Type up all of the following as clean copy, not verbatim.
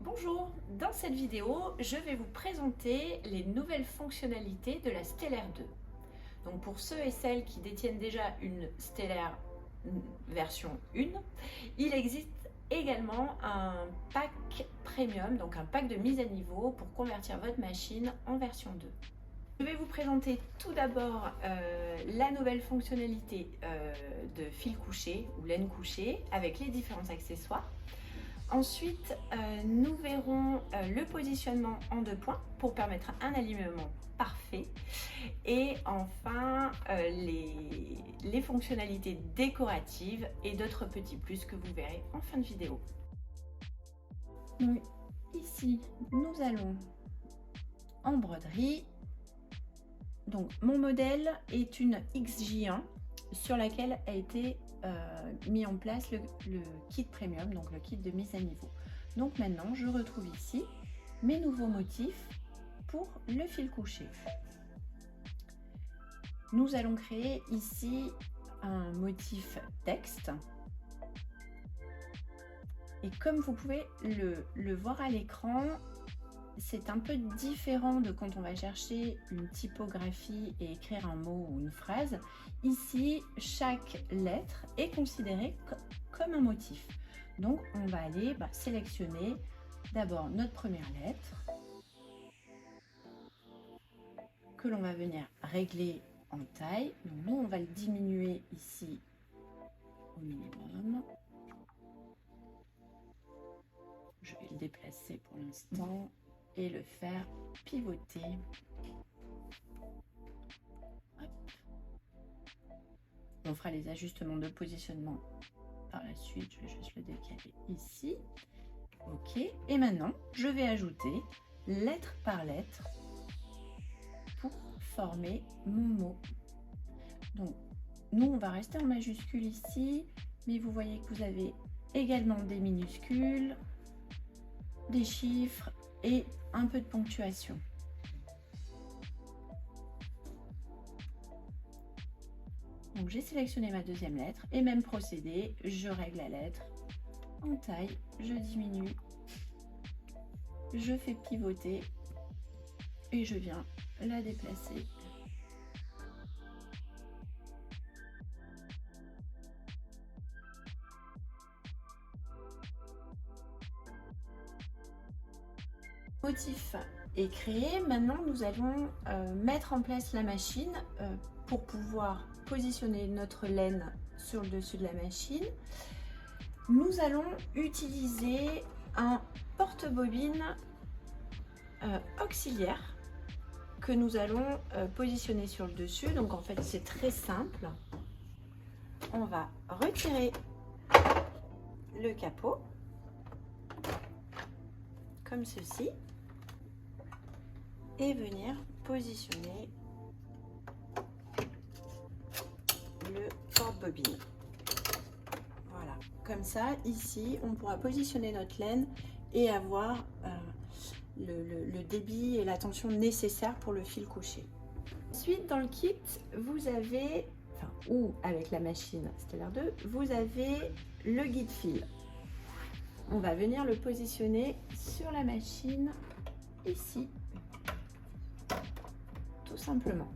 Bonjour, dans cette vidéo, je vais vous présenter les nouvelles fonctionnalités de la Stellare 2. Donc pour ceux et celles qui détiennent déjà une Stellare version 1, il existe également un pack premium, donc un pack de mise à niveau pour convertir votre machine en version 2. Je vais vous présenter tout d'abord la nouvelle fonctionnalité de fil couché ou laine couchée avec les différents accessoires. Ensuite, nous verrons le positionnement en 2 points pour permettre un alignement parfait. Et enfin, les fonctionnalités décoratives et d'autres petits plus que vous verrez en fin de vidéo. Donc ici, nous allons en broderie. Donc mon modèle est une XJ1 sur laquelle a été mis en place le kit premium, donc le kit de mise à niveau. Donc maintenant je retrouve ici mes nouveaux motifs pour le fil couché. Nous allons créer ici un motif texte et comme vous pouvez le voir à l'écran, c'est un peu différent de quand on va chercher une typographie et écrire un mot ou une phrase. Ici, chaque lettre est considérée comme un motif. Donc, on va aller sélectionner d'abord notre première lettre que l'on va venir régler en taille. Donc, nous, on va le diminuer ici au minimum. Je vais le déplacer pour l'instant et le faire pivoter. Hop. On fera les ajustements de positionnement par la suite. Je vais juste le décaler ici. Ok. Et maintenant, je vais ajouter lettre par lettre pour former mon mot. Donc, nous, on va rester en majuscule ici, mais vous voyez que vous avez également des minuscules, des chiffres et un peu de ponctuation. Donc j'ai sélectionné ma deuxième lettre et même procédé, je règle la lettre en taille, je diminue, je fais pivoter et je viens la déplacer. Motif est créé. Maintenant, nous allons mettre en place la machine pour pouvoir positionner notre laine sur le dessus de la machine. Nous allons utiliser un porte-bobine auxiliaire que nous allons positionner sur le dessus. Donc en fait, c'est très simple. On va retirer le capot comme ceci et venir positionner le porte-bobine. Voilà, comme ça, ici, on pourra positionner notre laine et avoir le débit et la tension nécessaire pour le fil couché. Ensuite, dans le kit, vous avez, ou avec la machine Stellare 2, vous avez le guide fil. On va venir le positionner sur la machine ici, tout simplement.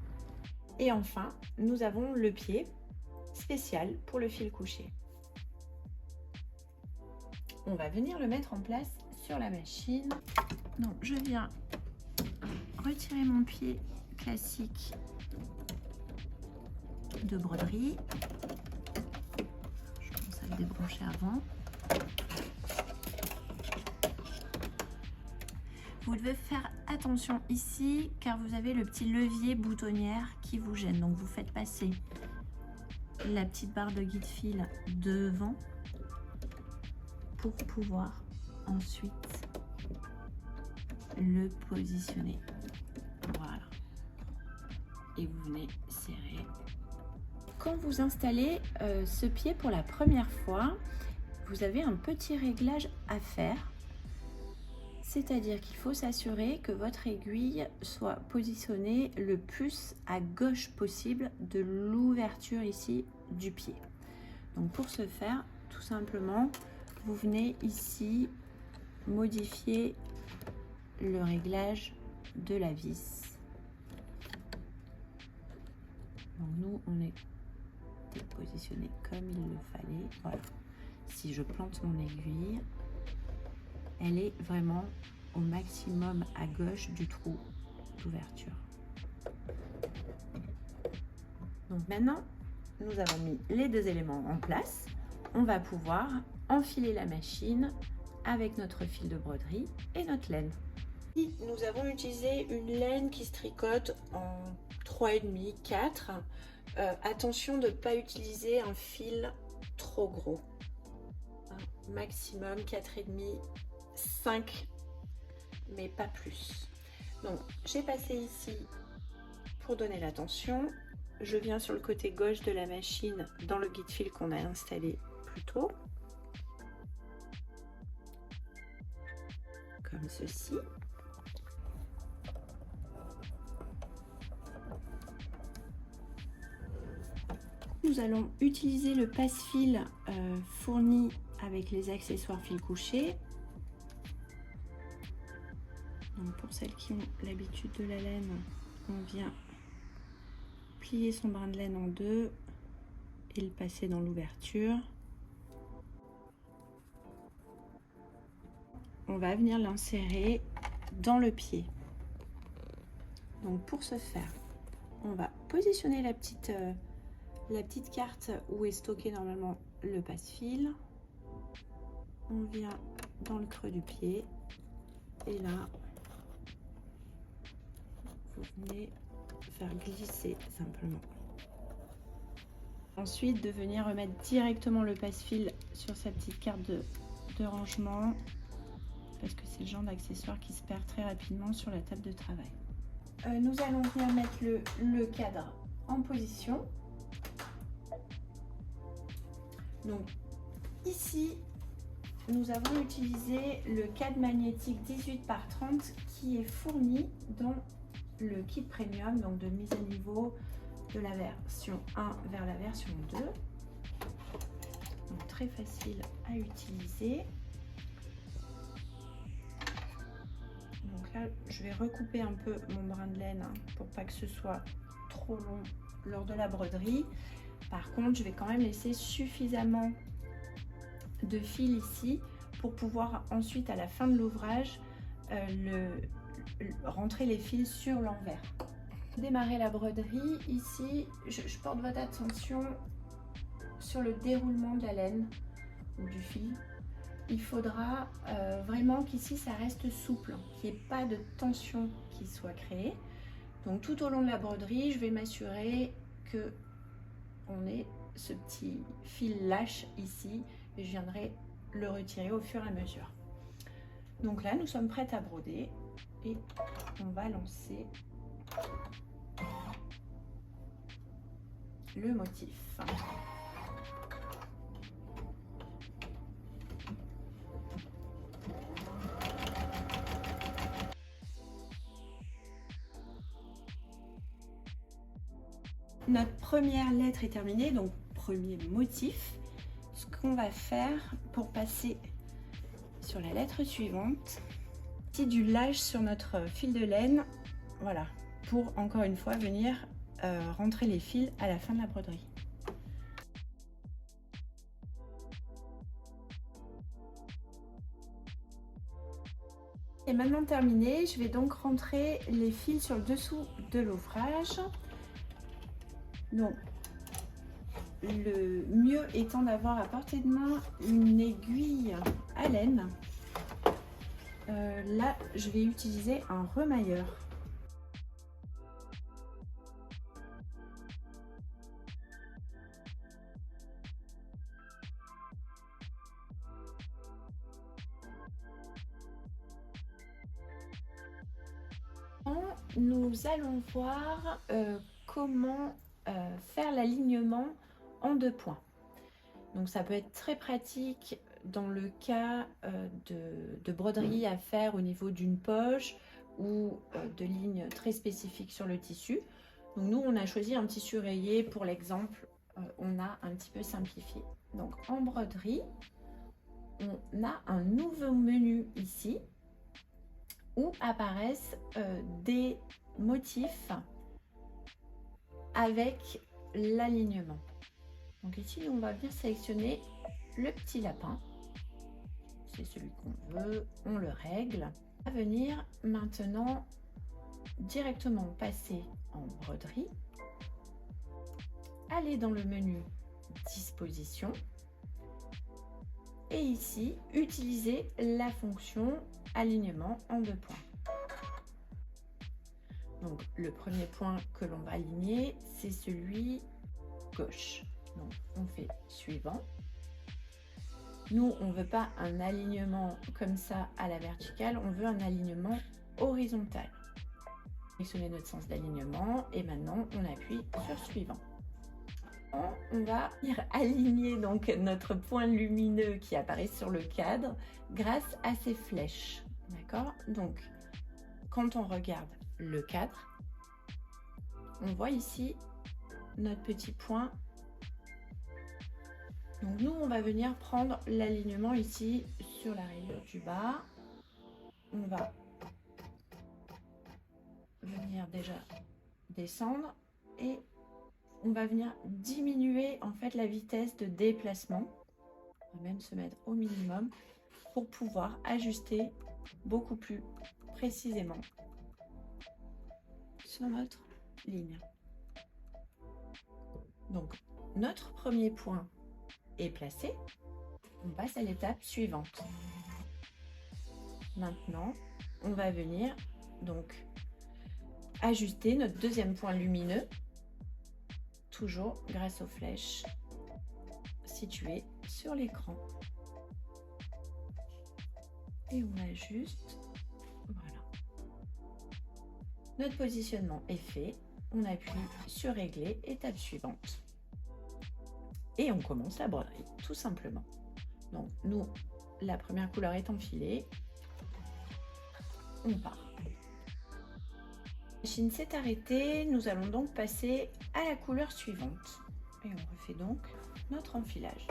Et enfin, nous avons le pied spécial pour le fil couché. On va venir le mettre en place sur la machine. Donc, je viens retirer mon pied classique de broderie. Je commence à le débrancher avant. Vous devez faire attention ici car vous avez le petit levier boutonnière qui vous gêne. Donc vous faites passer la petite barre de guide fil devant pour pouvoir ensuite le positionner. Voilà. Et vous venez serrer. Quand vous installez ce pied pour la première fois, vous avez un petit réglage à faire. C'est-à-dire qu'il faut s'assurer que votre aiguille soit positionnée le plus à gauche possible de l'ouverture ici du pied. Donc pour ce faire, tout simplement, vous venez ici modifier le réglage de la vis. Donc nous, on est positionné comme il le fallait. Voilà. Si je plante mon aiguille, elle est vraiment au maximum à gauche du trou d'ouverture. Donc maintenant, nous avons mis les deux éléments en place. On va pouvoir enfiler la machine avec notre fil de broderie et notre laine. Nous avons utilisé une laine qui se tricote en 3,5, 4. Attention de ne pas utiliser un fil trop gros. Maximum 4,5, 5, mais pas plus. Donc j'ai passé ici pour donner la tension. Je viens sur le côté gauche de la machine dans le guide fil qu'on a installé plus tôt. Comme ceci. Nous allons utiliser le passe-fil fourni avec les accessoires fil couché. Donc pour celles qui ont l'habitude de la laine, on vient plier son brin de laine en deux et le passer dans l'ouverture. On va venir l'insérer dans le pied. Donc pour ce faire, on va positionner la petite carte où est stocké normalement le passe-fil. On vient dans le creux du pied et là, vous venez faire glisser simplement. Ensuite, de venir remettre directement le passe-fil sur sa petite carte de rangement parce que c'est le genre d'accessoire qui se perd très rapidement sur la table de travail. Nous allons venir mettre le cadre en position. Donc ici, nous avons utilisé le cadre magnétique 18 par 30 qui est fourni dans le kit premium, donc de mise à niveau de la version 1 vers la version 2. Donc très facile à utiliser. Donc là, je vais recouper un peu mon brin de laine pour pas que ce soit trop long lors de la broderie. Par contre, je vais quand même laisser suffisamment de fil ici pour pouvoir ensuite, à la fin de l'ouvrage, rentrer les fils sur l'envers. Démarrer la broderie, ici, je porte votre attention sur le déroulement de la laine ou du fil. Il faudra vraiment qu'ici ça reste souple, qu'il n'y ait pas de tension qui soit créée. Donc tout au long de la broderie, je vais m'assurer que on ait ce petit fil lâche ici et je viendrai le retirer au fur et à mesure. Donc là, nous sommes prêtes à broder et on va lancer le motif. Notre première lettre est terminée, donc premier motif. Ce qu'on va faire pour passer sur la lettre suivante, c'est du lâche sur notre fil de laine, voilà, pour encore une fois venir rentrer les fils à la fin de la broderie. Et maintenant terminé, je vais donc rentrer les fils sur le dessous de l'ouvrage. Donc, le mieux étant d'avoir à portée de main une aiguille à laine. Là, je vais utiliser un remailleur. Nous allons voir comment faire l'alignement en 2 points. Donc ça peut être très pratique dans le cas de broderie à faire au niveau d'une poche ou de lignes très spécifiques sur le tissu. Donc nous, on a choisi un tissu rayé pour l'exemple, on a un petit peu simplifié. Donc en broderie, on a un nouveau menu ici où apparaissent des motifs avec l'alignement. Donc ici, nous, on va bien sélectionner le petit lapin. C'est celui qu'on veut, on le règle. On va venir maintenant directement passer en broderie, aller dans le menu disposition et ici utiliser la fonction alignement en 2 points. Donc le premier point que l'on va aligner, c'est celui gauche. Donc on fait suivant. Nous, on ne veut pas un alignement comme ça à la verticale, on veut un alignement horizontal. Sélectionnez notre sens d'alignement et maintenant on appuie sur suivant. On va aligner donc notre point lumineux qui apparaît sur le cadre grâce à ces flèches. D'accord? Donc quand on regarde le cadre, on voit ici notre petit point. Donc nous, on va venir prendre l'alignement ici sur la rayure du bas. On va venir déjà descendre et on va venir diminuer en fait la vitesse de déplacement. On va même se mettre au minimum pour pouvoir ajuster beaucoup plus précisément sur notre ligne. Donc notre premier point est placé, on passe à l'étape suivante. Maintenant, on va venir donc ajuster notre deuxième point lumineux, toujours grâce aux flèches situées sur l'écran. Et on ajuste, voilà. Notre positionnement est fait, on appuie sur régler, étape suivante. Et on commence la broderie, tout simplement. Donc nous, la première couleur est enfilée, on part. La machine s'est arrêtée, nous allons donc passer à la couleur suivante. Et on refait donc notre enfilage.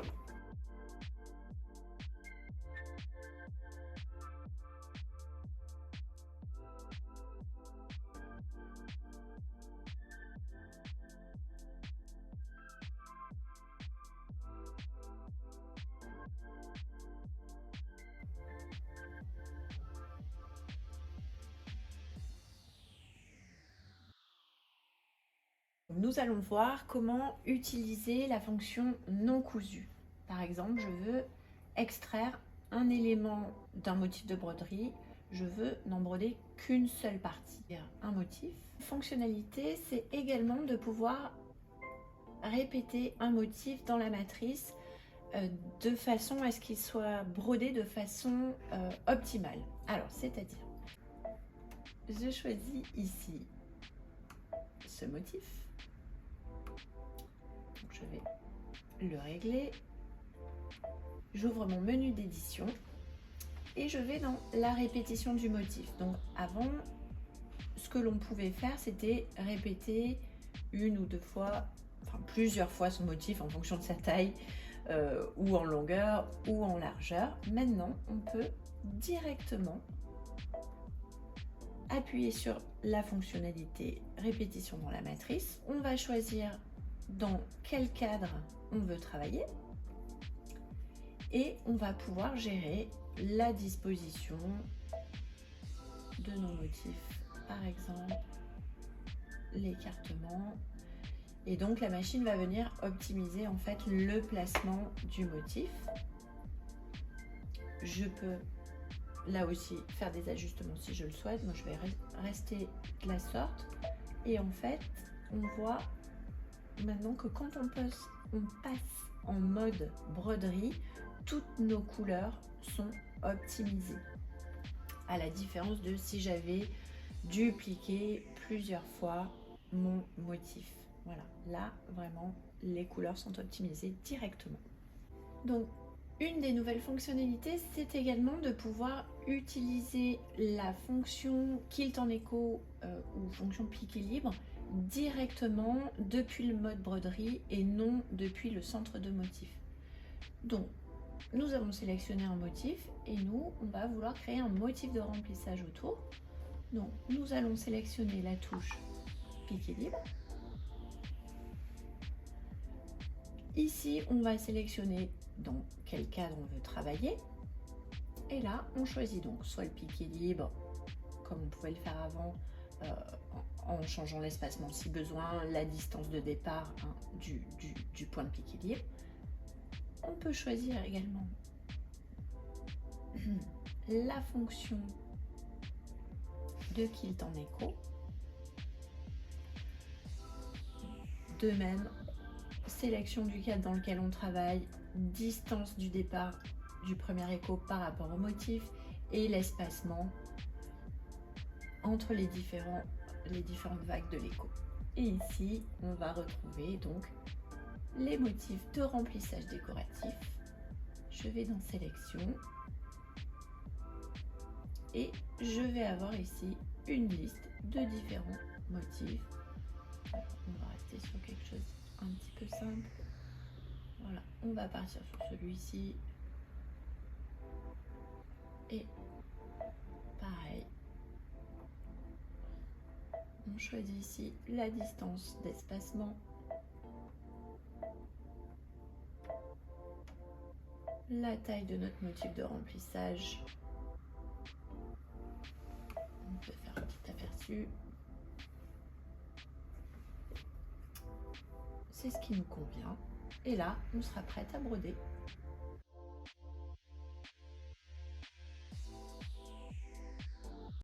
Nous allons voir comment utiliser la fonction non cousu. Par exemple, je veux extraire un élément d'un motif de broderie, je veux n'en broder qu'une seule partie, un motif. Fonctionnalité, c'est également de pouvoir répéter un motif dans la matrice de façon à ce qu'il soit brodé de façon optimale. Alors, c'est-à-dire, je choisis ici ce motif. Donc, je vais le régler. J'ouvre mon menu d'édition et je vais dans la répétition du motif. Donc avant, ce que l'on pouvait faire, c'était répéter une ou deux fois, enfin plusieurs fois son motif en fonction de sa taille, ou en longueur ou en largeur. Maintenant, on peut directement appuyer sur la fonctionnalité répétition dans la matrice. On va choisir dans quel cadre on veut travailler et on va pouvoir gérer la disposition de nos motifs, par exemple l'écartement, et donc la machine va venir optimiser en fait le placement du motif. Je peux là aussi faire des ajustements si je le souhaite. Moi je vais rester de la sorte et en fait on voit maintenant que quand on passe en mode broderie, toutes nos couleurs sont optimisées, à la différence de si j'avais dupliqué plusieurs fois mon motif. Voilà, là vraiment les couleurs sont optimisées directement. Donc une des nouvelles fonctionnalités, c'est également de pouvoir utiliser la fonction Quilt en écho ou fonction piqué libre directement depuis le mode broderie et non depuis le centre de motif. Donc nous avons sélectionné un motif et nous, on va vouloir créer un motif de remplissage autour. Donc, nous allons sélectionner la touche piqué libre. Ici, on va sélectionner dans quel cadre on veut travailler. Et là, on choisit donc soit le piqué libre, comme on pouvait le faire avant, en changeant l'espacement si besoin, la distance de départ du point de piqué libre. On peut choisir également la fonction de Quilt en écho. De même, sélection du cadre dans lequel on travaille, distance du départ du premier écho par rapport au motif et l'espacement entre les différentes vagues de l'écho. Et ici, on va retrouver donc les motifs de remplissage décoratif. Je vais dans sélection et je vais avoir ici une liste de différents motifs. Alors, on va rester sur quelque chose un petit peu simple. Voilà, on va partir sur celui-ci. Et pareil, on choisit ici la distance d'espacement, la taille de notre motif de remplissage. On peut faire un petit aperçu. C'est ce qui nous convient. Et là, on sera prête à broder.